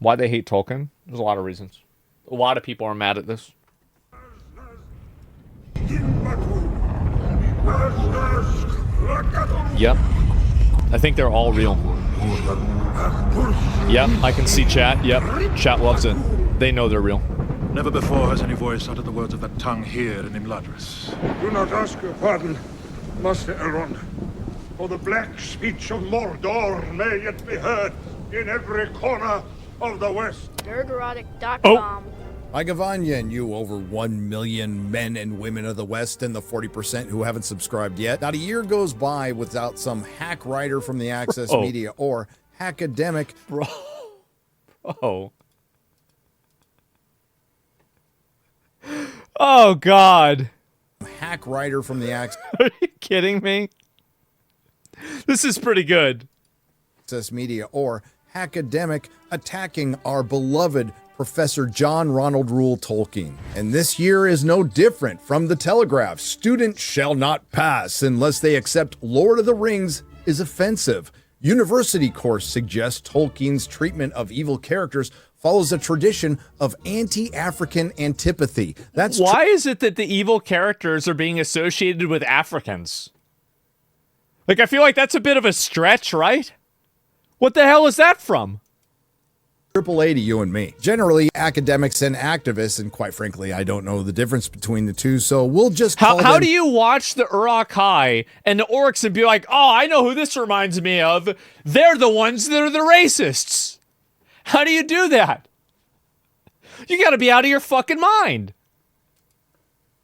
Why they hate Tolkien? There's a lot of reasons. A lot of people are mad at this. Yep. I think they're all real. Yep, I can see chat. Yep, chat loves it. They know they're real. Never before has any voice uttered the words of that tongue here in Imladris. Do not ask your pardon, Master Elrond. For the black speech of Mordor may yet be heard in every corner of the West. Nerdrotic.com. Hi, Gavanya, and you over 1 million men and women of the West and the 40% who haven't subscribed yet. Not a year goes by without some hack writer from the Access Media or hackademic. Bro. Oh, God. Hack writer from the Access. Are you kidding me? This is pretty good. Access Media or hackademic attacking our beloved Professor John Ronald Reuel Tolkien. And this year is no different from the Telegraph. Students shall not pass unless they accept Lord of the Rings is offensive. University course suggests Tolkien's treatment of evil characters follows a tradition of anti-African antipathy. Why is it that the evil characters are being associated with Africans? Like, I feel like that's a bit of a stretch, right? What the hell is that from? AAA to you and me. Generally, academics and activists, and quite frankly, I don't know the difference between the two, so we'll just call them... How do you watch the Uruk-hai and the orcs and be like, oh, I know who this reminds me of. They're the ones that are the racists. How do you do that? You gotta be out of your fucking mind.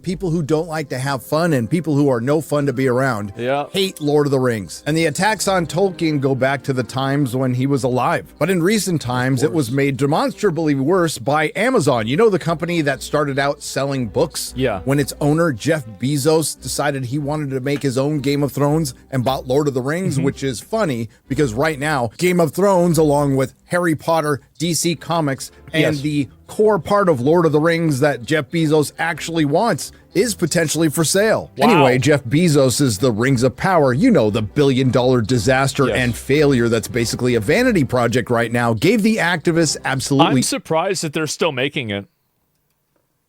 People who don't like to have fun and people who are no fun to be around hate Lord of the Rings. And the attacks on Tolkien go back to the times when he was alive. But in recent times, it was made demonstrably worse by Amazon. You know, the company that started out selling books? Yeah. When its owner, Jeff Bezos, decided he wanted to make his own Game of Thrones and bought Lord of the Rings, which is funny because right now, Game of Thrones, along with Harry Potter, DC Comics, and the core part of Lord of the Rings that Jeff Bezos actually wants is potentially for sale. Wow. Anyway, Jeff Bezos is the Rings of Power, you know, the billion-dollar disaster and failure that's basically a vanity project right now, gave the activists absolutely... I'm surprised that they're still making it.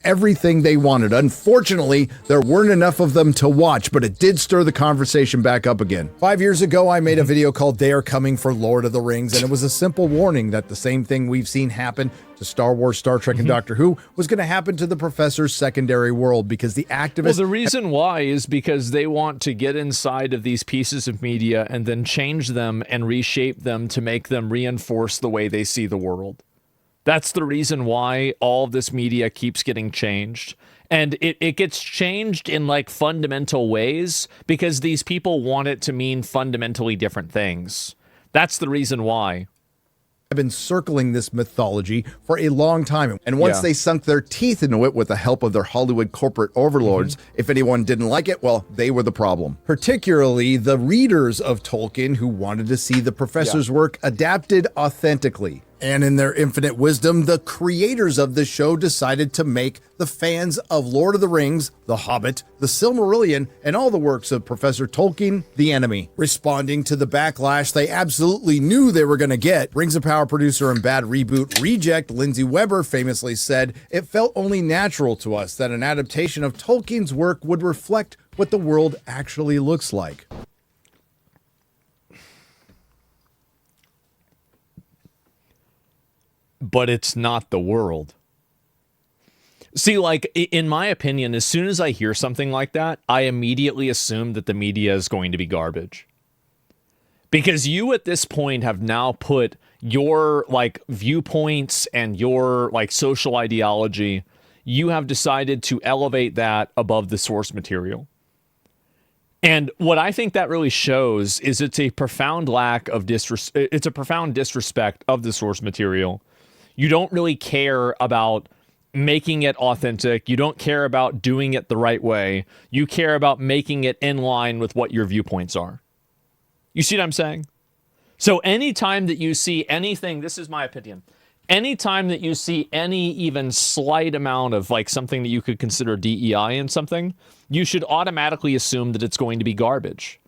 Everything they wanted. Unfortunately, there weren't enough of them to watch, but it did stir the conversation back up again. 5 years ago, I made a video called They Are Coming for Lord of the Rings, and it was a simple warning that the same thing we've seen happen to Star Wars, Star Trek, and Doctor Who was going to happen to the Professor's secondary world because the activists... Well, the reason why is because they want to get inside of these pieces of media and then change them and reshape them to make them reinforce the way they see the world. That's the reason why all of this media keeps getting changed. And it gets changed in like fundamental ways because these people want it to mean fundamentally different things. That's the reason why. I've been circling this mythology for a long time. And once they sunk their teeth into it with the help of their Hollywood corporate overlords, if anyone didn't like it, well, they were the problem. Particularly the readers of Tolkien who wanted to see the Professor's work adapted authentically. And in their infinite wisdom, the creators of the show decided to make the fans of Lord of the Rings, The Hobbit, The Silmarillion, and all the works of Professor Tolkien the enemy. Responding to the backlash they absolutely knew they were going to get, Rings of Power producer and Bad Reboot reject Lindsay Weber famously said, "It felt only natural to us that an adaptation of Tolkien's work would reflect what the world actually looks like." But it's not the world. See, like, in my opinion, as soon as I hear something like that, I immediately assume that the media is going to be garbage. Because you at this point have now put your, like, viewpoints and your, like, social ideology, you have decided to elevate that above the source material. And what I think that really shows is it's a profound lack of it's a profound disrespect of the source material. You don't really care about making it authentic. You don't care about doing it the right way. You care about making it in line with what your viewpoints are. You see what I'm saying? So anytime that you see anything, this is my opinion, anytime that you see any even slight amount of like something that you could consider DEI in something, you should automatically assume that it's going to be garbage.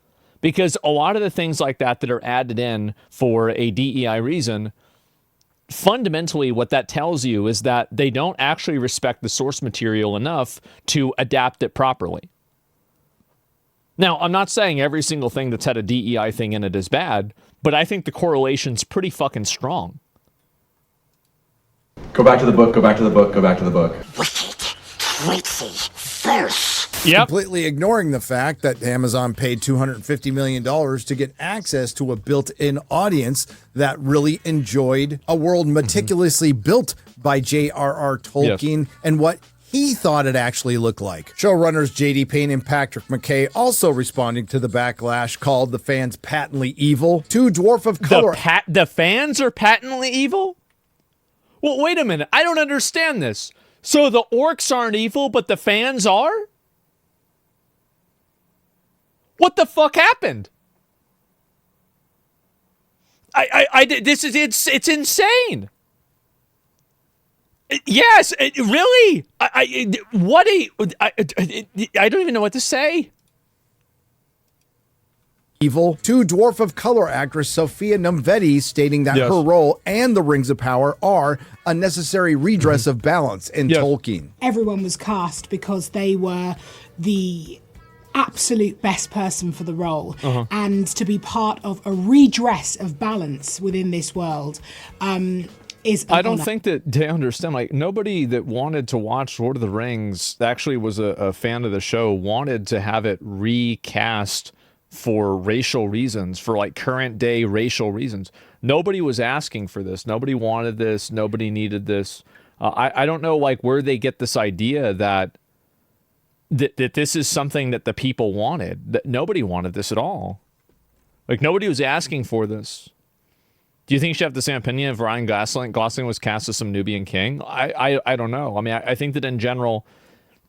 Because a lot of the things like that that are added in for a DEI reason fundamentally what that tells you is that they don't actually respect the source material enough to adapt it properly. Now, I'm not saying every single thing that's had a DEI thing in it is bad, but I think the correlation's pretty fucking strong. Go back to the book, go back to the book, go back to the book. Yep. Completely ignoring the fact that Amazon paid $250 million to get access to a built-in audience that really enjoyed a world meticulously built by J.R.R. Tolkien and what he thought it actually looked like. Showrunners J.D. Payne and Patrick McKay also responding to the backlash called the fans patently evil. Two Dwarf of Color... The fans are patently evil? Well, wait a minute. I don't understand this. So the orcs aren't evil, but the fans are? What the fuck happened? It's insane. Yes, really? I don't even know what to say. Evil. Two Dwarf of Color actress Sophia Nomvetti stating that her role and the Rings of Power are a necessary redress of balance in Tolkien. Everyone was cast because they were the absolute best person for the role, and to be part of a redress of balance within this world is I don't think that they understand. Like, nobody that wanted to watch Lord of the Rings that actually was a fan of the show wanted to have it recast for racial reasons, for like current day racial reasons. Nobody was asking for this. Nobody wanted this. Nobody needed this. I don't know like where they get this idea that this is something that the people wanted. That nobody wanted this at all. Like, nobody was asking for this. Do you think you should have the same opinion if Ryan Gosling was cast as some Nubian king? I don't know. I mean, I think that in general,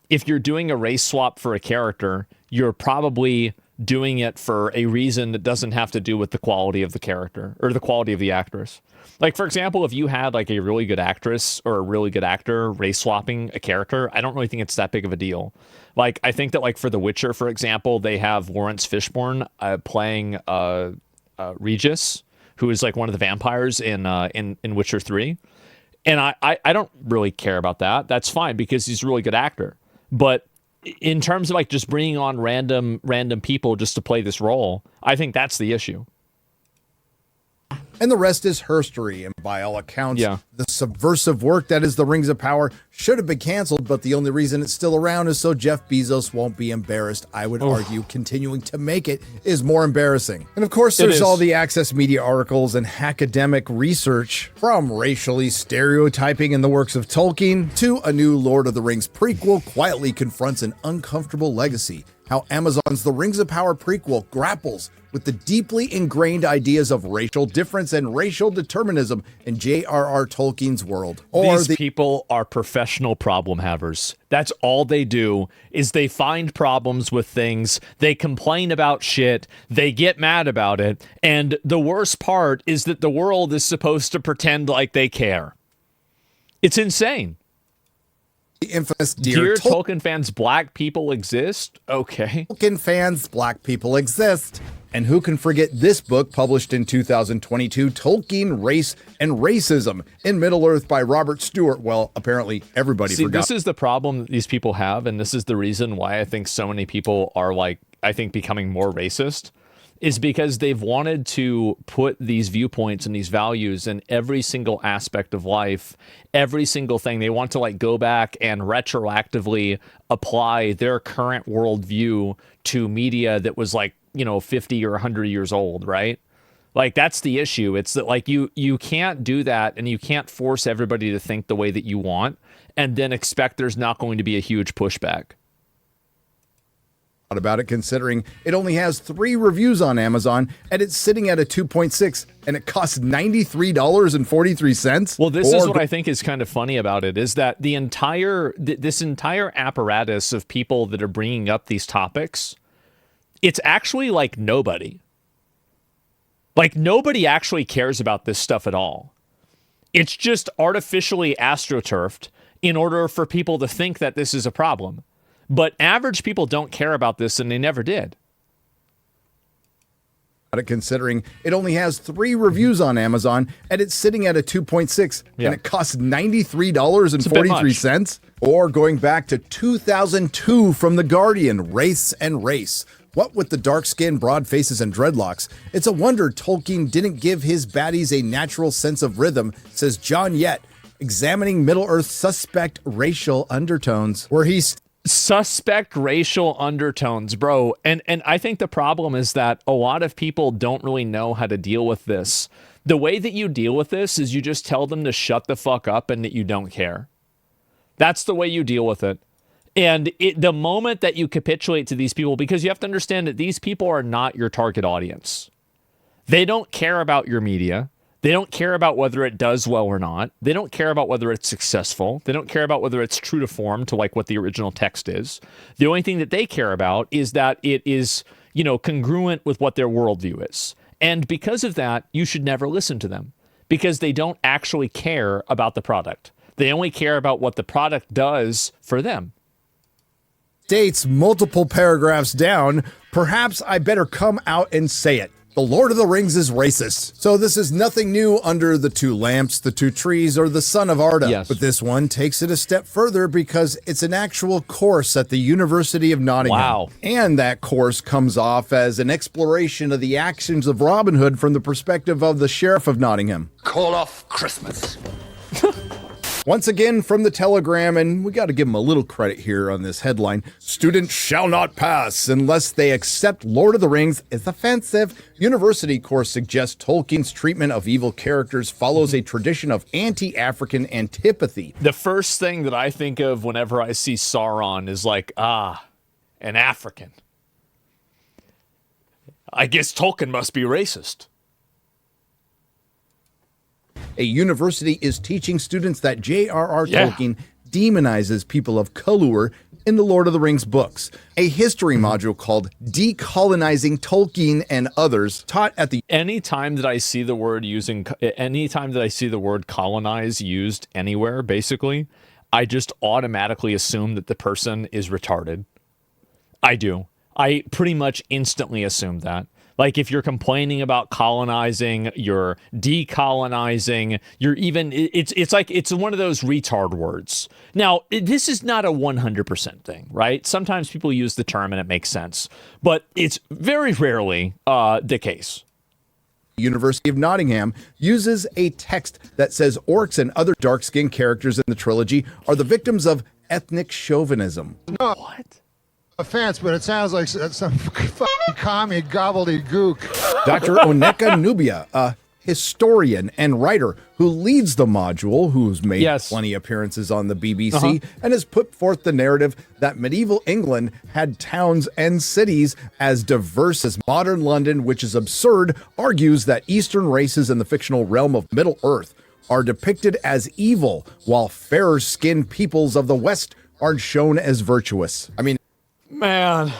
if you're doing a race swap for a character, you're probably doing it for a reason that doesn't have to do with the quality of the character or the quality of the actress. Like, for example, if you had like a really good actress or a really good actor race swapping a character, I don't really think it's that big of a deal. Like, I think that like for The Witcher, for example, they have Lawrence Fishburne playing Regis, who is like one of the vampires in Witcher 3. And I don't really care about that. That's fine because he's a really good actor. But in terms of like just bringing on random people just to play this role, I think that's the issue. And the rest is herstory, and by all accounts, the subversive work that is the Rings of Power should have been canceled, but the only reason it's still around is so Jeff Bezos won't be embarrassed. I would argue continuing to make it is more embarrassing. And of course, there's all the Access Media articles and academic research, from racially stereotyping in the works of Tolkien to a new Lord of the Rings prequel quietly confronts an uncomfortable legacy. How Amazon's The Rings of Power prequel grapples with the deeply ingrained ideas of racial difference and racial determinism in J.R.R. Tolkien's world. These people are professional problem havers. That's all they do, is they find problems with things, they complain about shit, they get mad about it, and the worst part is that the world is supposed to pretend like they care. It's insane. The infamous Dear Tolkien fans, black people exist? Okay. Tolkien fans, black people exist. And who can forget this book published in 2022, Tolkien, Race and Racism in Middle-earth by Robert Stewart? Well, apparently everybody forgot. This is the problem that these people have, and this is the reason why I think so many people are like, I think, becoming more racist, is because they've wanted to put these viewpoints and these values in every single aspect of life, every single thing. They want to like go back and retroactively apply their current worldview to media that was like, 50 or 100 years old, right? Like, that's the issue. It's that like you can't do that, and you can't force everybody to think the way that you want and then expect there's not going to be a huge pushback. About it, considering it only has 3 reviews on Amazon and it's sitting at a 2.6 and it costs $93.43. Well, this is what I think is kind of funny about it, is that this entire apparatus of people that are bringing up these topics, it's actually like nobody. Like, nobody actually cares about this stuff at all. It's just artificially astroturfed in order for people to think that this is a problem. But average people don't care about this, and they never did. considering it only has 3 reviews on Amazon and it's sitting at a 2.6 and it costs $93.43. Or going back to 2002 from The Guardian, Race and Race. What with the dark skin, broad faces, and dreadlocks, it's a wonder Tolkien didn't give his baddies a natural sense of rhythm, says John Yett, examining Middle-earth suspect racial undertones, where he's suspect racial undertones, bro. And I think the problem is that a lot of people don't really know how to deal with this. The way that you deal with this is you just tell them to shut the fuck up and that you don't care. That's the way you deal with it. And the moment that you capitulate to these people, because you have to understand that these people are not your target audience. They don't care about your media. They don't care about whether it does well or not. They don't care about whether it's successful. They don't care about whether it's true to form to like what the original text is. The only thing that they care about is that it is, you know, congruent with what their worldview is. And because of that, you should never listen to them because they don't actually care about the product. They only care about what the product does for them. States multiple paragraphs down, perhaps I better come out and say it. The Lord of the Rings is racist. So this is nothing new under the 2 lamps, the 2 trees, or the Son of Arda. Yes. But this one takes it a step further because it's an actual course at the University of Nottingham. Wow. And that course comes off as an exploration of the actions of Robin Hood from the perspective of the Sheriff of Nottingham. Call off Christmas. Once again from the Telegram, and we got to give them a little credit here on this headline. Students shall not pass unless they accept Lord of the Rings is offensive. University course suggests Tolkien's treatment of evil characters follows a tradition of anti-African antipathy. The first thing that I think of whenever I see Sauron is like, an African. I guess Tolkien must be racist. A university is teaching students that J.R.R. Tolkien demonizes people of color in the Lord of the Rings books. A history module called Decolonizing Tolkien and Others taught at the... Anytime that I see the word colonize used anywhere, basically, I just automatically assume that the person is retarded. I do. I pretty much instantly assume that. Like if you're complaining about colonizing, you're decolonizing, you're even, it's like, it's one of those retard words. Now, this is not a 100% thing, right? Sometimes people use the term and it makes sense, but it's very rarely the case. University of Nottingham uses a text that says orcs and other dark-skinned characters in the trilogy are the victims of ethnic chauvinism. What? Offense, but it sounds like some fucking commie gobbledygook. Dr. Oneka Nubia, a historian and writer who leads the module, who's made plenty of appearances on the BBC, and has put forth the narrative that medieval England had towns and cities as diverse as modern London, which is absurd, argues that Eastern races in the fictional realm of Middle-earth are depicted as evil, while fairer-skinned peoples of the West are shown as virtuous. I mean, man,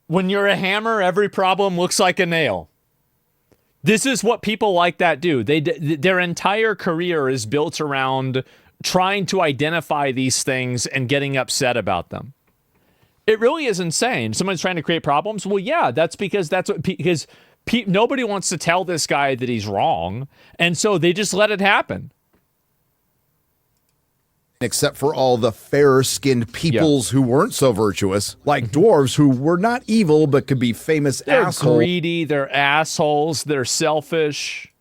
when you're a hammer, every problem looks like a nail. This is what people like that do. Their entire career is built around trying to identify these things and getting upset about them. It really is insane. Someone's trying to create problems. Well, yeah, that's because nobody wants to tell this guy that he's wrong, and so they just let it happen. Except for all the fairer-skinned peoples who weren't so virtuous, like dwarves who were not evil but could be famous assholes. They're greedy, they're assholes, they're selfish.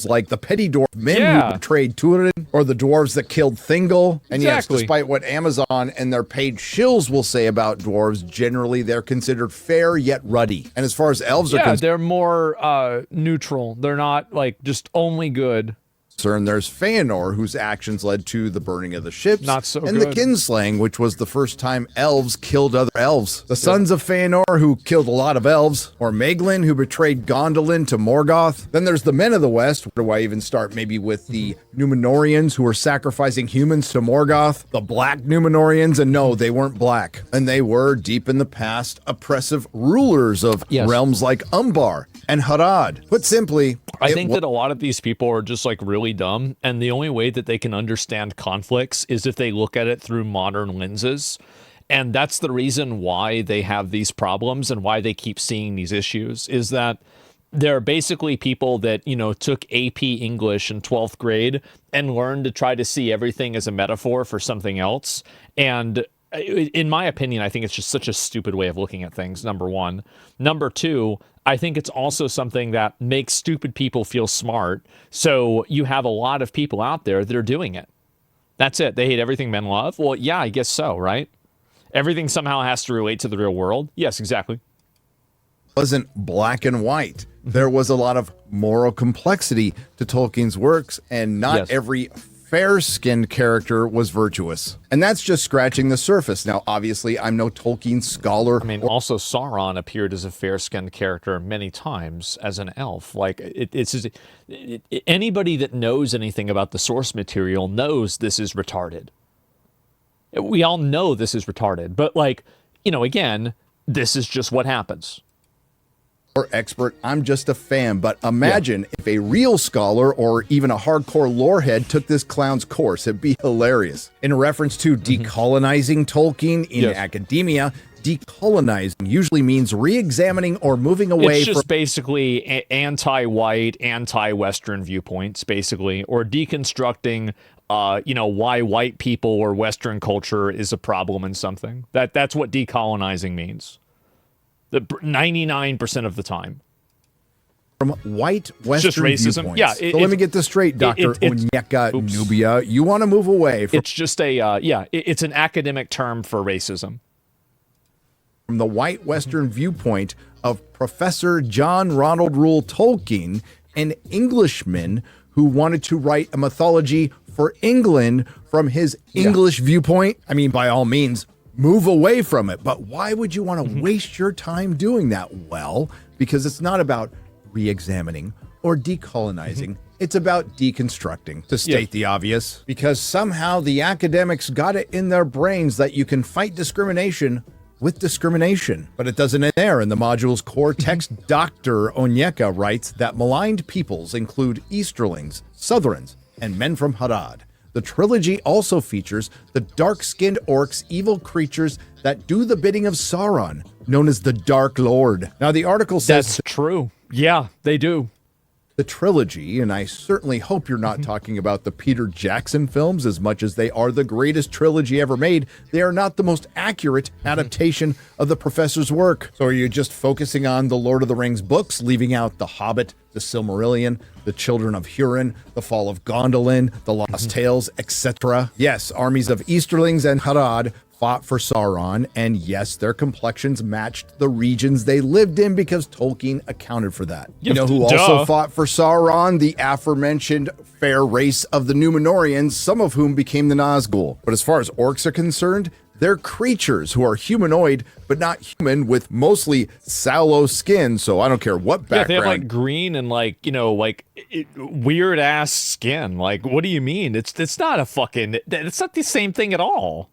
Like the petty dwarf men who betrayed Túrin, or the dwarves that killed Thingol. And yes, despite what Amazon and their paid shills will say about dwarves, generally they're considered fair yet ruddy. And as far as elves are concerned, they're more neutral. They're not like just only good. There's Feanor, whose actions led to the burning of the ships. Not so and good. the Kinslaying, which was the first time elves killed other elves. The sons of Feanor, who killed a lot of elves. Or Maeglin, who betrayed Gondolin to Morgoth. Then there's the Men of the West. Where do I even start? Maybe with the Númenóreans, who were sacrificing humans to Morgoth. The Black Númenóreans, and no, they weren't black. And they were, deep in the past, oppressive rulers of realms like Umbar and Harad. Put simply, I think that a lot of these people are just like really dumb, and the only way that they can understand conflicts is if they look at it through modern lenses. And that's the reason why they have these problems and why they keep seeing these issues, is that there are basically people that, took AP English in 12th grade and learned to try to see everything as a metaphor for something else. And in my opinion, I think it's just such a stupid way of looking at things, number one. Number two, I think it's also something that makes stupid people feel smart. So you have a lot of people out there that are doing it. That's it. They hate everything men love. Well, yeah, I guess so, right? Everything somehow has to relate to the real world. Yes, exactly. Wasn't black and white. There was a lot of moral complexity to Tolkien's works, and not every fair-skinned character was virtuous. And that's just scratching the surface. Now, obviously, I'm no Tolkien scholar. I mean, also Sauron appeared as a fair-skinned character many times as an elf. Like, anybody that knows anything about the source material knows this is retarded. We all know this is retarded. But, again, this is just what happens. Or expert, I'm just a fan, but imagine if a real scholar or even a hardcore lorehead took this clown's course. It'd be hilarious. In reference to decolonizing Tolkien in academia, decolonizing usually means re-examining or moving away it's just from basically anti-white, anti-Western viewpoints, basically, or deconstructing why white people or Western culture is a problem in something. That's what decolonizing means. 99% of the time. From white Western just racism. Viewpoints. Yeah. So let me get this straight, Dr. Onyeka Nubia. You want to move away from... It's just it's an academic term for racism. From the white Western viewpoint of Professor John Ronald Reuel Tolkien, an Englishman who wanted to write a mythology for England from his English viewpoint. I mean, by all means, move away from it. But why would you want to waste your time doing that? Well, because it's not about re-examining or decolonizing. It's about deconstructing, to state the obvious. Because somehow the academics got it in their brains that you can fight discrimination with discrimination. But it doesn't end there. In the module's core text, Dr. Onyeka writes that maligned peoples include Easterlings, Southrons, and men from Harad. The trilogy also features the dark-skinned orcs, evil creatures that do the bidding of Sauron, known as the Dark Lord. Now, the article says... That's true. Yeah, they do. The trilogy, and I certainly hope you're not talking about the Peter Jackson films as much as they are the greatest trilogy ever made. They are not the most accurate adaptation of the professor's work. So are you just focusing on the Lord of the Rings books, leaving out The Hobbit, The Silmarillion, The Children of Hurin, The Fall of Gondolin, The Lost Tales, etc.? Yes, armies of Easterlings and Harad fought for Sauron, and yes, their complexions matched the regions they lived in because Tolkien accounted for that. You know who also fought for Sauron? The aforementioned fair race of the Númenóreans, some of whom became the Nazgul. But as far as orcs are concerned, they're creatures who are humanoid, but not human, with mostly sallow skin, so I don't care what background. Yeah, they have green and weird ass skin. Like, what do you mean? It's not the same thing at all.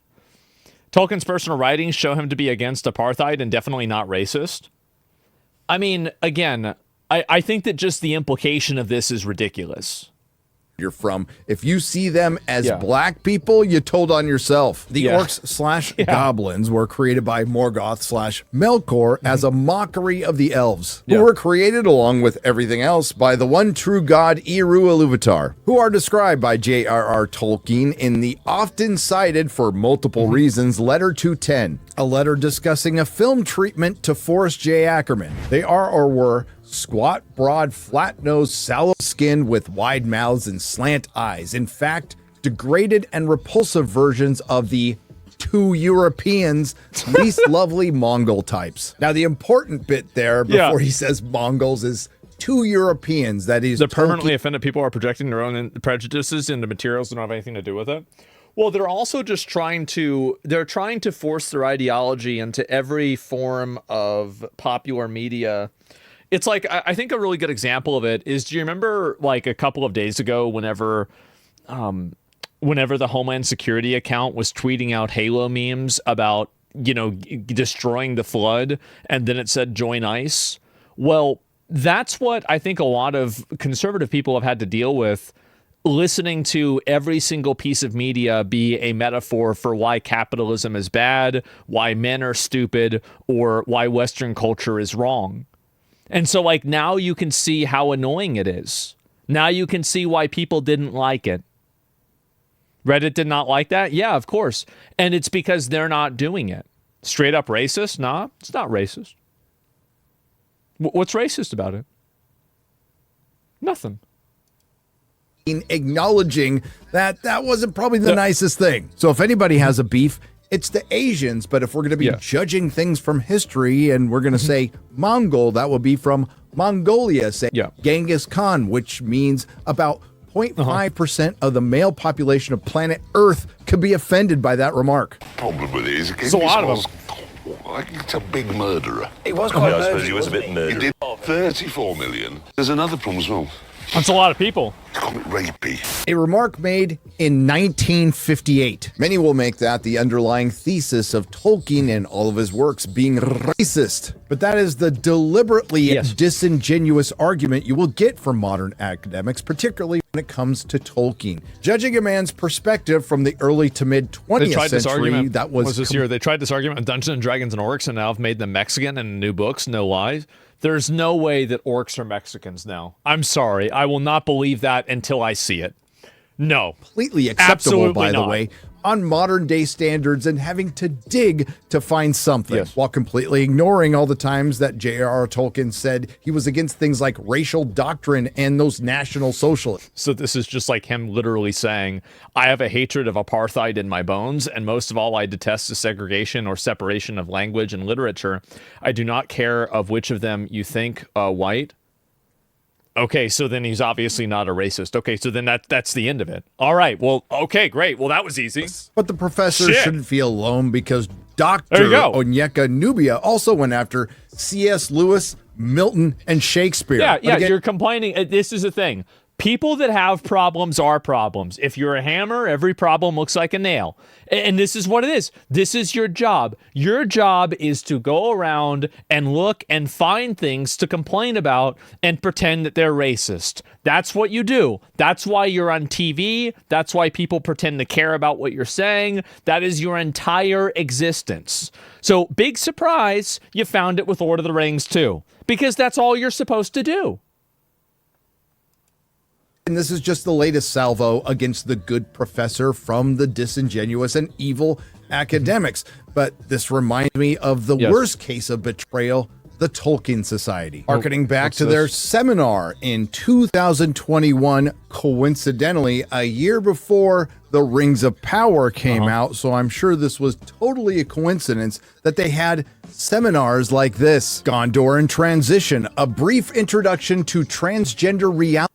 Tolkien's personal writings show him to be against apartheid and definitely not racist. I mean, again, I think that just the implication of this is ridiculous. You're from. If you see them as black people, you told on yourself. The orcs / goblins were created by Morgoth / Melkor as a mockery of the elves, who were created along with everything else by the one true god Eru Ilúvatar, who are described by J.R.R. Tolkien in the often cited for multiple reasons Letter 210, a letter discussing a film treatment to Forrest J. Ackerman. They are or were squat, broad, flat-nosed, sallow-skinned with wide mouths and slant eyes. In fact, degraded and repulsive versions of the two Europeans' least lovely Mongol types. Now, the important bit there before he says Mongols is two Europeans. That is, the permanently offended people are projecting their own prejudices into materials that don't have anything to do with it. Well, they're also just trying to force their ideology into every form of popular media. It's like, I think a really good example of it is, do you remember a couple of days ago whenever the Homeland Security account was tweeting out Halo memes about, destroying the flood, and then it said join ICE? Well, that's what I think a lot of conservative people have had to deal with listening to every single piece of media be a metaphor for why capitalism is bad, why men are stupid, or why Western culture is wrong. And so, like, now you can see how annoying it is. Now you can see why people didn't like it. Reddit did not like that? Yeah, of course. And it's because they're not doing it. Straight up racist? Nah, it's not racist. What's racist about it? Nothing. Acknowledging that that wasn't probably the nicest thing. So if anybody has a beef, it's the Asians. But if we're going to be judging things from history and we're going to say Mongol, that would be from Mongolia. Say Genghis Khan, which means about 0.5% of the male population of planet Earth could be offended by that remark. Problem with it is, There's a lot of them. It's a big murderer. He was quite I suppose murdery, he was a bit wasn't murderer. He did 34 million. There's another problem as well. That's a lot of people. Comic rapey. A remark made in 1958. Many will make that the underlying thesis of Tolkien and all of his works being racist. But that is the deliberately disingenuous argument you will get from modern academics, particularly when it comes to Tolkien. Judging a man's perspective from the early to mid 20th century, that was this year. They tried this argument on Dungeons and Dragons and Orcs and now have made them Mexican in new books, no lies. There's no way that orcs are Mexicans now. I'm sorry. I will not believe that until I see it. No. Completely acceptable, Absolutely by the not. way, on modern day standards and having to dig to find something while completely ignoring all the times that J.R.R. Tolkien said he was against things like racial doctrine and those national socialists. So this is just like him literally saying, I have a hatred of apartheid in my bones, and most of all, I detest the segregation or separation of language and literature. I do not care of which of them you think white. Okay, so then he's obviously not a racist. Okay, so then that's the end of it. All right, well, okay, great. Well, that was easy. But the professor shouldn't feel alone because Dr. There you go. Onyeka Nubia also went after C.S. Lewis, Milton, and Shakespeare. Yeah, But again, you're complaining. This is the thing. People that have problems are problems. If you're a hammer, every problem looks like a nail. And this is what it is. This is your job. Your job is to go around and look and find things to complain about and pretend that they're racist. That's what you do. That's why you're on TV. That's why people pretend to care about what you're saying. That is your entire existence. So, big surprise, you found it with Lord of the Rings too. Because that's all you're supposed to do. and this is just the latest salvo against the good professor from the disingenuous and evil academics. But this reminds me of the worst case of betrayal, the Tolkien Society. Harkening back to their seminar in 2021, coincidentally, a year before The Rings of Power came out. So I'm sure this was totally a coincidence that they had seminars like this. Gondor in Transition, a brief introduction to transgender reality.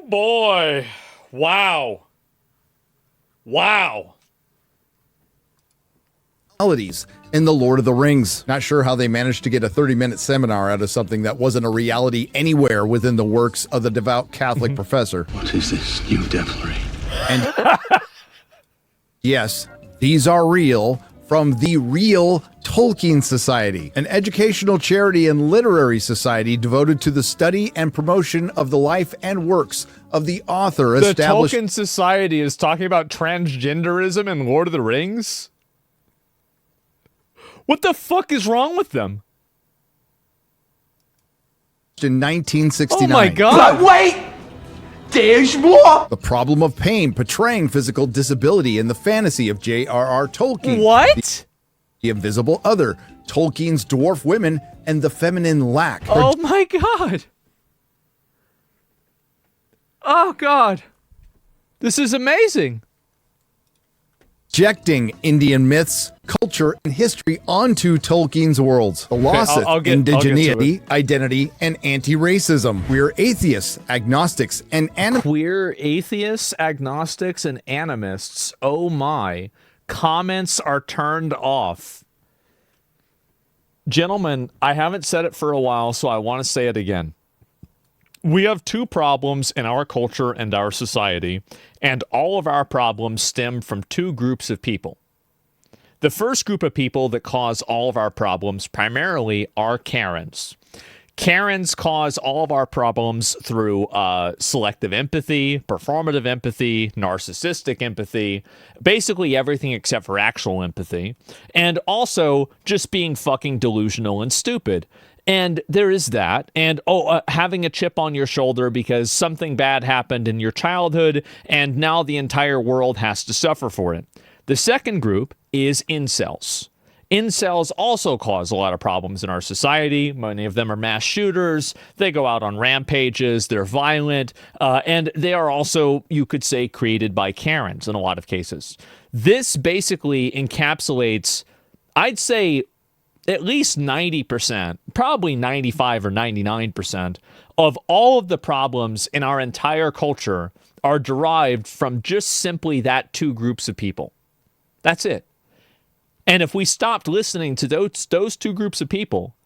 Boy, wow. In The Lord of the Rings. Not sure how they managed to get a 30-minute seminar out of something that wasn't a reality anywhere within the works of the devout Catholic professor. What is this new devilry? And yes, these are real, from the real Tolkien Society, an educational charity and literary society devoted to the study and promotion of the life and works of the author. The Tolkien Society is talking about transgenderism in Lord of the Rings? What the fuck is wrong with them? In 1969. Oh my God. But wait! There's more! The Problem of Pain, portraying physical disability in the fantasy of J.R.R. Tolkien. What? The Invisible Other, Tolkien's Dwarf Women, and the Feminine Lack. Oh my God. Oh God. This is amazing. Projecting Indian myths, culture, and history onto Tolkien's worlds. The loss of indigeneity, identity, and anti-racism. Queer atheists, agnostics, and Queer atheists, agnostics, and animists. Oh my. Comments are turned off. Gentlemen, I haven't said it for a while, so I want to say it again. We have two problems in our culture and our society, and all of our problems stem from two groups of people. The first group of people that cause all of our problems primarily are Karens. Karens cause all of our problems through selective empathy, performative empathy, narcissistic empathy, basically everything except for actual empathy, and also just being fucking delusional and stupid. And there is that. And having a chip on your shoulder because something bad happened in your childhood and now the entire world has to suffer for it. The second group is incels. Incels also cause a lot of problems in our society. Many of them are mass shooters. They go out on rampages. They're violent. And they are also, you could say, created by Karens in a lot of cases. This basically encapsulates, I'd say, at least 90%, probably 95 or 99% of all of the problems in our entire culture are derived from just simply that two groups of people. That's it. And if we stopped listening to those two groups of people,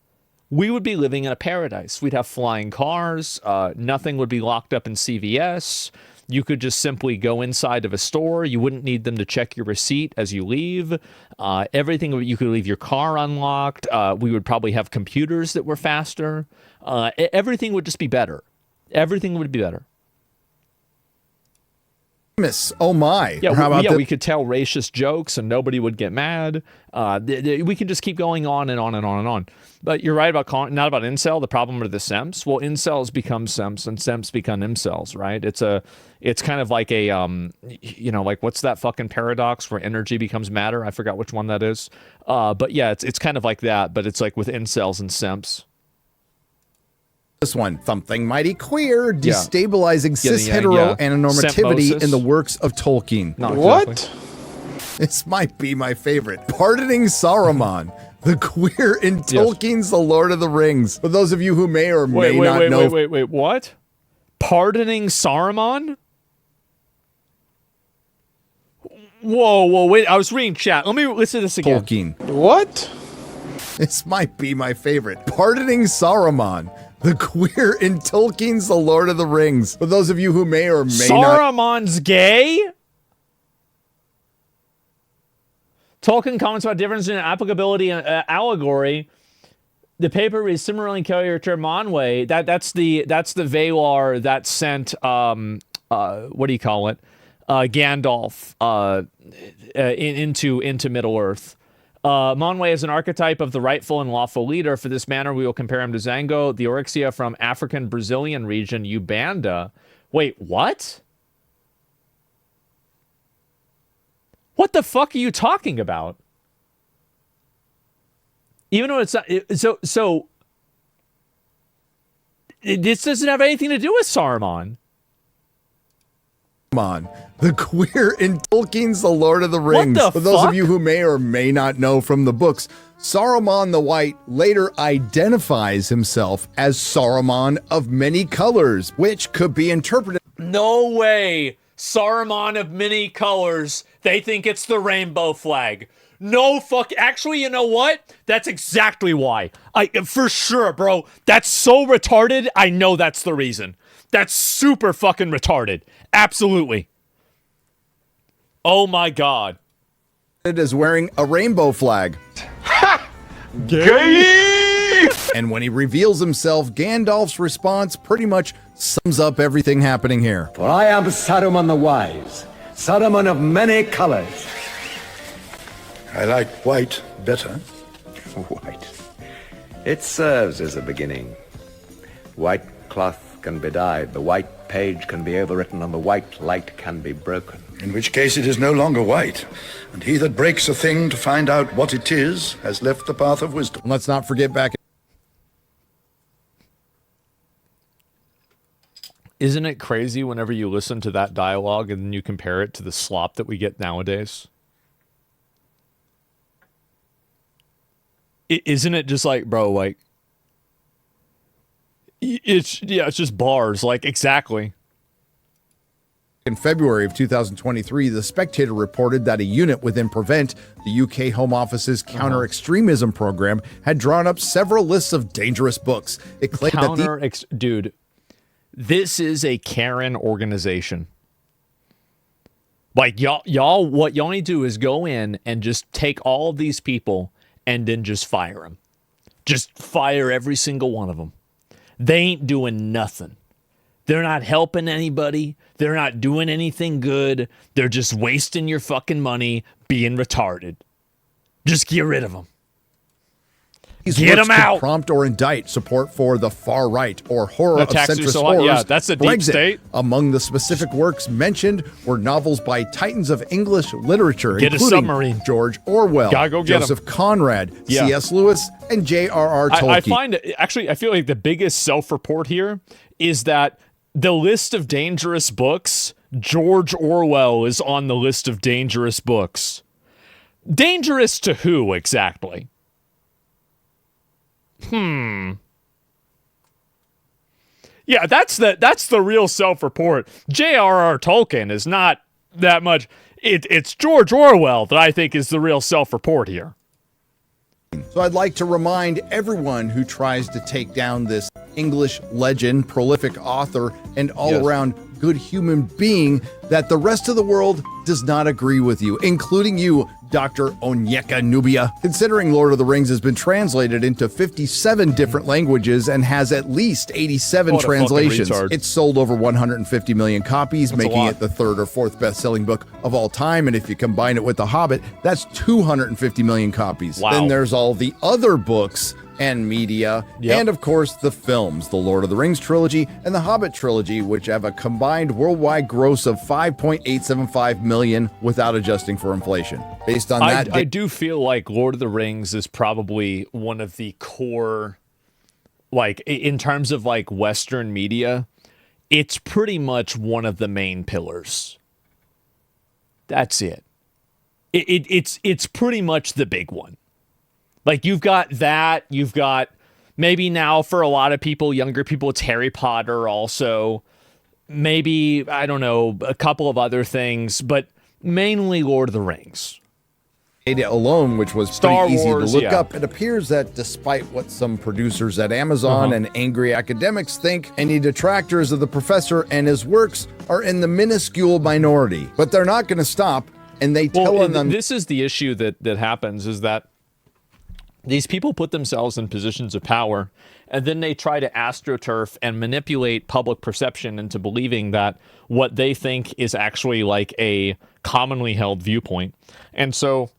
we would be living in a paradise. We'd have flying cars. Nothing would be locked up in CVS. You could just simply go inside of a store. You wouldn't need them to check your receipt as you leave. Everything, you could leave your car unlocked. We would probably have computers that were faster. Everything would just be better. Everything would be better. Oh my. Yeah, How about we could tell racist jokes and nobody would get mad. We can just keep going on and on and on and on. But you're right about not about incel. The problem are the simps. Well, incels become simps and simps become incels, right? It's kind of like a like what's that fucking paradox where energy becomes matter? I forgot which one that is. But yeah, it's kind of like that, but it's like with incels and simps. This one, something mighty queer, destabilizing cis-hetero heteronormativity in the works of Tolkien. What? This might be my favorite. Pardoning Saruman, the queer in Tolkien's The Lord of the Rings. For those of you who may or may not know... Wait, what? Pardoning Saruman? Whoa, wait, I was reading chat. Let me listen to this again. Tolkien. What? This might be my favorite. Pardoning Saruman, the queer in Tolkien's The Lord of the Rings. For those of you who may or may not... Saruman's gay? Tolkien comments about difference in applicability and allegory. The paper is similarly caricature Manwë. That's the Valar that sent what do you call it? Gandalf into Middle Earth. Manwë is an archetype of the rightful and lawful leader. For this manner, we will compare him to Zango, the Orixia from African Brazilian region, Ubanda. Wait, what? What the fuck are you talking about? Even though it's not... So this doesn't have anything to do with Saruman. The queer in Tolkien's The Lord of the Rings. What the For those fuck? of you who may or may not know from the books, Saruman the White later identifies himself as Saruman of many colors, which could be interpreted... No way! Saruman of many colors. They think it's the rainbow flag. No fuck. Actually, you know what? That's exactly why. For sure, bro. That's so retarded. I know that's the reason. That's super fucking retarded. Absolutely. Oh my god. It is wearing a rainbow flag. Gay! And when he reveals himself, Gandalf's response pretty much sums up everything happening here. For I am Saruman the Wise, Saruman of many colors. I like white better. White. It serves as a beginning. White cloth can be dyed, the white page can be overwritten, and the white light can be broken. In which case it is no longer white, and he that breaks a thing to find out what it is has left the path of wisdom. Let's not forget back... Isn't it crazy whenever you listen to that dialogue and then you compare it to the slop that we get nowadays? Isn't it just like, bro, like... It's just bars, like, exactly. In February of 2023, The Spectator reported that a unit within Prevent, the UK Home Office's counter-extremism program, had drawn up several lists of dangerous books. It claimed that dude, this is a Karen organization. Like, y'all, what y'all need to do is go in and just take all of these people and then just fire them. Just fire every single one of them. They ain't doing nothing. They're not helping anybody. They're not doing anything good. They're just wasting your fucking money being retarded. Just get rid of them. Get them out. Prompt or indict support for the far right or horror of centrist horrors. Yeah, that's the deep state. Among the specific works mentioned were novels by titans of English literature, get including a submarine. George Orwell, go get Joseph Conrad, C.S. Lewis, and J.R.R. Tolkien. I find actually, I feel like the biggest self-report here is that the list of dangerous books, George Orwell is on the list of dangerous books. Dangerous to who exactly? Yeah, that's the real self-report. J.R.R. Tolkien is not that much. It's George Orwell that I think is the real self-report here. So I'd like to remind everyone who tries to take down this English legend, prolific author, and all-around good human being that the rest of the world does not agree with you, including you, Dr. Onyeka Nubia. Considering Lord of the Rings has been translated into 57 different languages and has at least 87 translations, it's sold over 150 million copies, making it the third or fourth best-selling book of all time. And if you combine it with The Hobbit, that's 250 million copies. Wow. Then there's all the other books and media, and of course the films, the Lord of the Rings trilogy and the Hobbit trilogy, which have a combined worldwide gross of 5.875 million without adjusting for inflation. Based on that, I do feel like Lord of the Rings is probably one of the core, like in terms of like Western media, it's pretty much one of the main pillars. That's it. It's pretty much the big one. Like, you've got that, you've got maybe now for a lot of people, younger people, it's Harry Potter also. Maybe, I don't know, a couple of other things, but mainly Lord of the Rings. Alone, which was Star pretty easy Wars, to look up, it appears that despite what some producers at Amazon and angry academics think, any detractors of the professor and his works are in the minuscule minority. But they're not going to stop, and they tell them... This is the issue that happens, is that these people put themselves in positions of power, and then they try to astroturf and manipulate public perception into believing that what they think is actually like a commonly held viewpoint. And so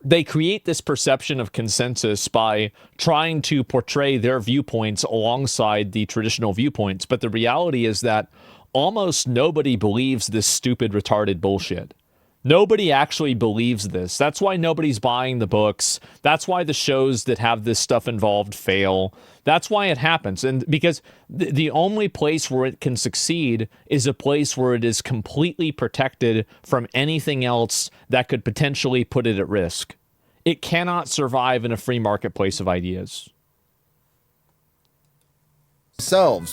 they create this perception of consensus by trying to portray their viewpoints alongside the traditional viewpoints. But the reality is that almost nobody believes this stupid, retarded bullshit. Nobody actually believes this. That's why nobody's buying the books. That's why the shows that have this stuff involved fail. That's why it happens. And because the only place where it can succeed is a place where it is completely protected from anything else that could potentially put it at risk. It cannot survive in a free marketplace of ideas.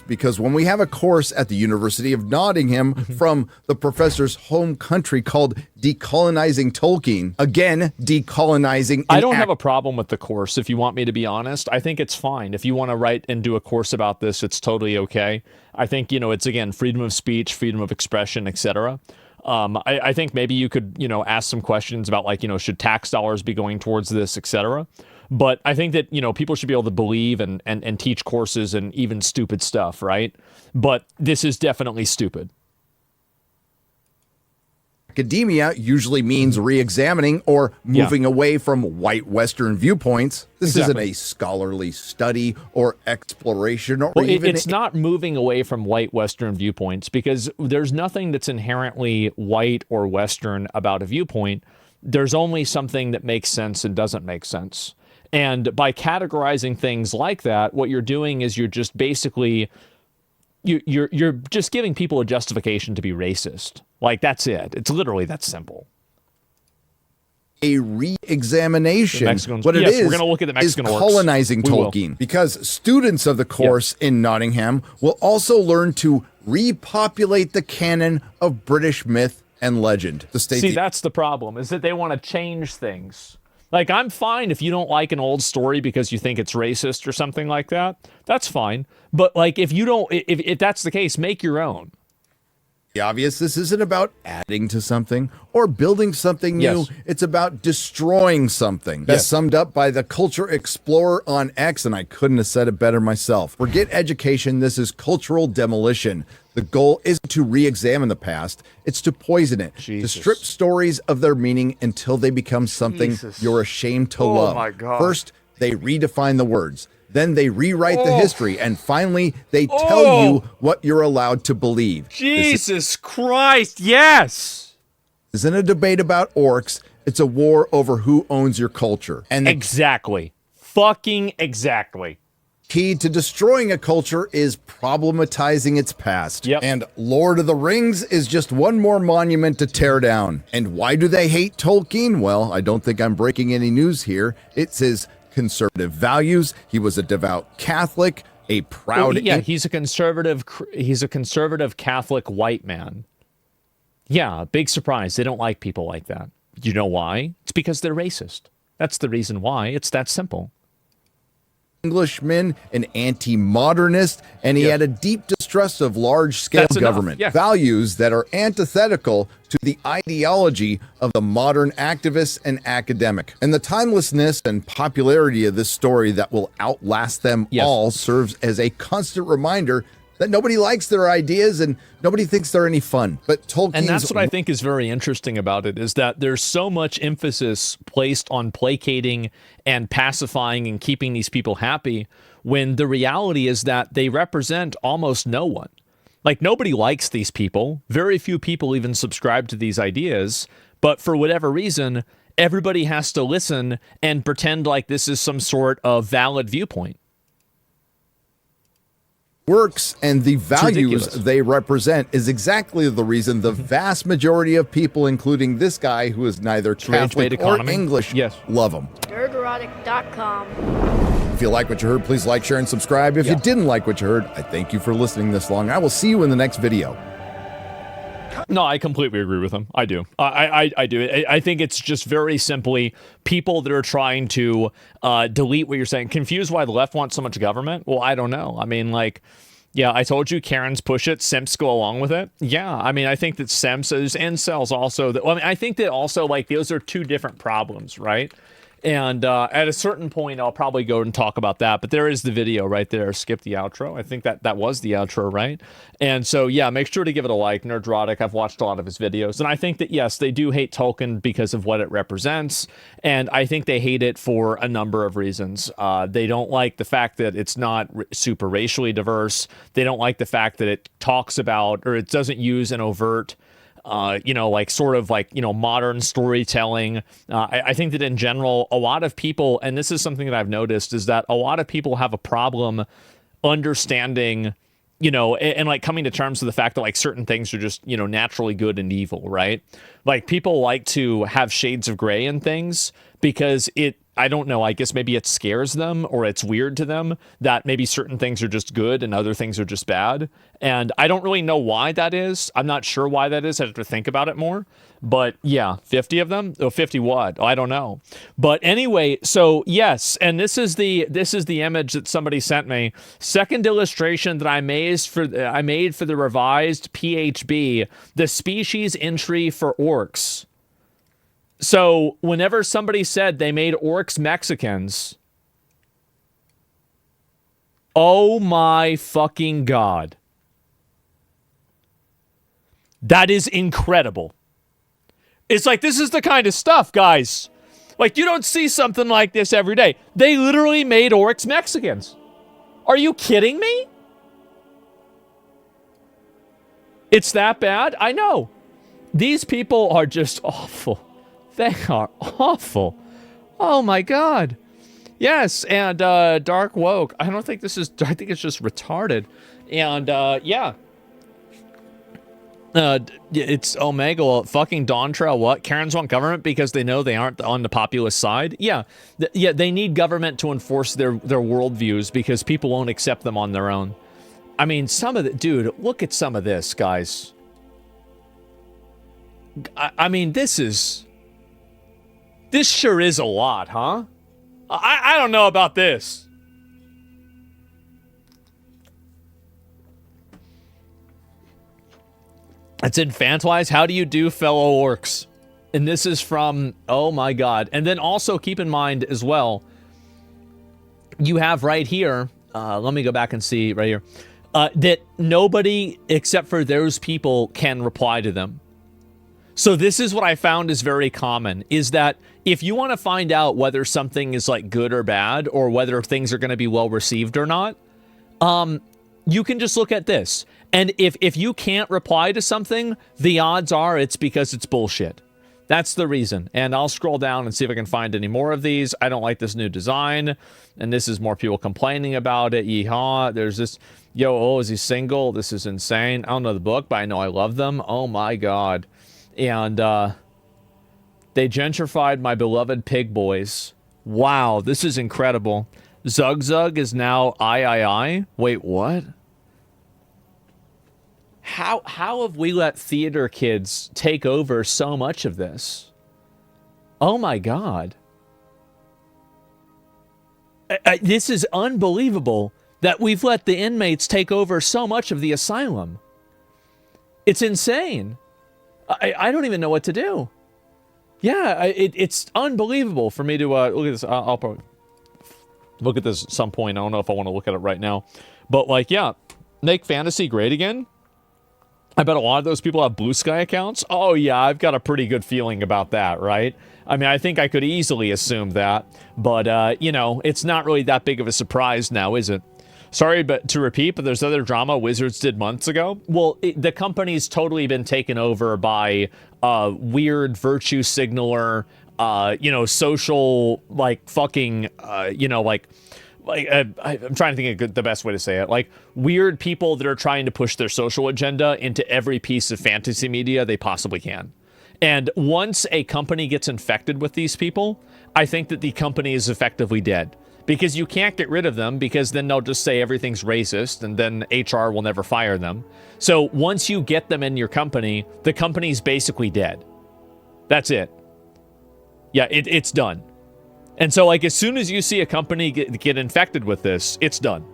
Because when we have a course at the University of Nottingham from the professor's home country called Decolonizing Tolkien, again, decolonizing... I don't have a problem with the course, if you want me to be honest. I think it's fine. If you want to write and do a course about this, it's totally okay. I think, it's, again, freedom of speech, freedom of expression, etc. I think maybe you could, ask some questions about, like, should tax dollars be going towards this, etc. But I think that, people should be able to believe and teach courses and even stupid stuff, right? But this is definitely stupid. Academia usually means re-examining or moving away from white Western viewpoints. This isn't a scholarly study or exploration or even... It's not moving away from white Western viewpoints, because there's nothing that's inherently white or Western about a viewpoint. There's only something that makes sense and doesn't make sense. And by categorizing things like that, what you're doing is you're just basically, you're just giving people a justification to be racist. Like, that's it. It's literally that simple. A re-examination. What it we're going to look at the Mexican is colonizing Tolkien, because students of the course in Nottingham will also learn to repopulate the canon of British myth and legend. See, that's the problem, is that they want to change things. Like, I'm fine if you don't like an old story because you think it's racist or something like that. That's fine. But, like, if you don't, if that's the case, make your own. The obvious, this isn't about adding to something or building something new. Yes. It's about destroying something. That's summed up by the Culture Explorer on X, and I couldn't have said it better myself. Forget education, this is cultural demolition. The goal isn't to re-examine the past, it's to poison it, to strip stories of their meaning until they become something you're ashamed to love. My God. First, they redefine the words. Then they rewrite the history, and finally, they tell you what you're allowed to believe. Jesus Christ, yes! This isn't a debate about orcs. It's a war over who owns your culture. And exactly. Fucking exactly. Key to destroying a culture is problematizing its past. And Lord of the Rings is just one more monument to tear down. And why do they hate Tolkien? Well, I don't think I'm breaking any news here. It's his conservative values. He was a devout Catholic, a proud... he's a conservative Catholic white man. Yeah, big surprise. They don't like people like that. You know why? It's because they're racist. That's the reason why. It's that simple. Englishman, an anti-modernist, and he had a deep distrust of large-scale government. Values that are antithetical to the ideology of the modern activist and academic. And the timelessness and popularity of this story that will outlast them all serves as a constant reminder that nobody likes their ideas and nobody thinks they're any fun. But Tolkien's... And that's what I think is very interesting about it, is that there's so much emphasis placed on placating and pacifying and keeping these people happy, when the reality is that they represent almost no one. Like, nobody likes these people. Very few people even subscribe to these ideas. But for whatever reason, everybody has to listen and pretend like this is some sort of valid viewpoint. Works and the values they represent is exactly the reason the vast majority of people, including this guy who is neither Catholic or English, love him. Nerdrotic.com. If you like what you heard, please like, share, and subscribe. If you didn't like what you heard, I thank you for listening this long. I will see you in the next video. No, I completely agree with him. I do. I do. I think it's just very simply people that are trying to delete what you're saying. Confused why the left wants so much government? Well, I don't know. I mean, like, yeah, I told you Karens push it, simps go along with it. Yeah, I mean, I think that simps, there's incels also. Well, I mean, I think that also, like, those are two different problems, right? And at a certain point, I'll probably go and talk about that. But there is the video right there. Skip the outro. I think that was the outro, right? And so, yeah, make sure to give it a like. Nerdrotic, I've watched a lot of his videos. And I think that, yes, they do hate Tolkien because of what it represents. And I think they hate it for a number of reasons. They don't like the fact that it's not super racially diverse. They don't like the fact that it talks about, or it doesn't use an overt... like sort of like, modern storytelling. I think that in general, a lot of people, and this is something that I've noticed, is that a lot of people have a problem understanding, and like coming to terms with the fact that like certain things are just, naturally good and evil, right? Like people like to have shades of gray in things because I don't know, I guess maybe it scares them or it's weird to them that maybe certain things are just good and other things are just bad. And I don't really know why that is. I'm not sure why that is. I have to think about it more. But yeah, 50 of them? Oh, 50 what? Oh, I don't know. But anyway, so yes, and this is the image that somebody sent me. Second illustration that I made for the revised PHB, the species entry for orcs. So whenever somebody said they made orcs Mexicans, oh my fucking God. That is incredible. It's like, this is the kind of stuff, guys. Like, you don't see something like this every day. They literally made orcs Mexicans. Are you kidding me? It's that bad? I know. These people are just awful. They are awful. Oh my God. Yes, and Dark Woke. I don't think this is, I think it's just retarded. And yeah. It's Omega, fucking Dawn Trail, what? Karens want government because they know they aren't on the populist side? Yeah. Yeah, they need government to enforce their worldviews because people won't accept them on their own. I mean, some of the... Dude, look at some of this, guys. I mean, this sure is a lot, huh? I don't know about this. It's infantilize. How do you do, fellow orcs? And this is from... Oh, my God. And then also keep in mind as well, you have right here... let me go back and see right here. That nobody except for those people can reply to them. So this is what I found is very common, is that if you want to find out whether something is like good or bad, or whether things are going to be well received or not, you can just look at this. And if you can't reply to something, the odds are it's because it's bullshit. That's the reason. And I'll scroll down and see if I can find any more of these. I don't like this new design. And this is more people complaining about it. Yeehaw. There's this, yo, oh, is he single? This is insane. I don't know the book, but I know I love them. Oh my God. And they gentrified my beloved pig boys. Wow, this is incredible. Zug Zug is now I. Wait, what? How have we let theater kids take over so much of this? Oh my God. This is unbelievable that we've let the inmates take over so much of the asylum. It's insane. I don't even know what to do. Yeah, it's unbelievable for me to look at this. I'll probably look at this at some point. I don't know if I want to look at it right now. But like, yeah, make fantasy great again. I bet a lot of those people have Blue Sky accounts. Oh yeah, I've got a pretty good feeling about that, right? I mean, I think I could easily assume that. But, you know, it's not really that big of a surprise now, is it? Sorry to repeat, but there's other drama Wizards did months ago. Well, the company's totally been taken over by weird virtue signaler, you know, social, like, fucking, you know, like I'm trying to think of the best way to say it. Like, weird people that are trying to push their social agenda into every piece of fantasy media they possibly can. And once a company gets infected with these people, I think that the company is effectively dead. Because you can't get rid of them, because then they'll just say everything's racist, and then HR will never fire them. So once you get them in your company, the company's basically dead. That's it. Yeah, it's done. And so, like, as soon as you see a company get infected with this, it's done.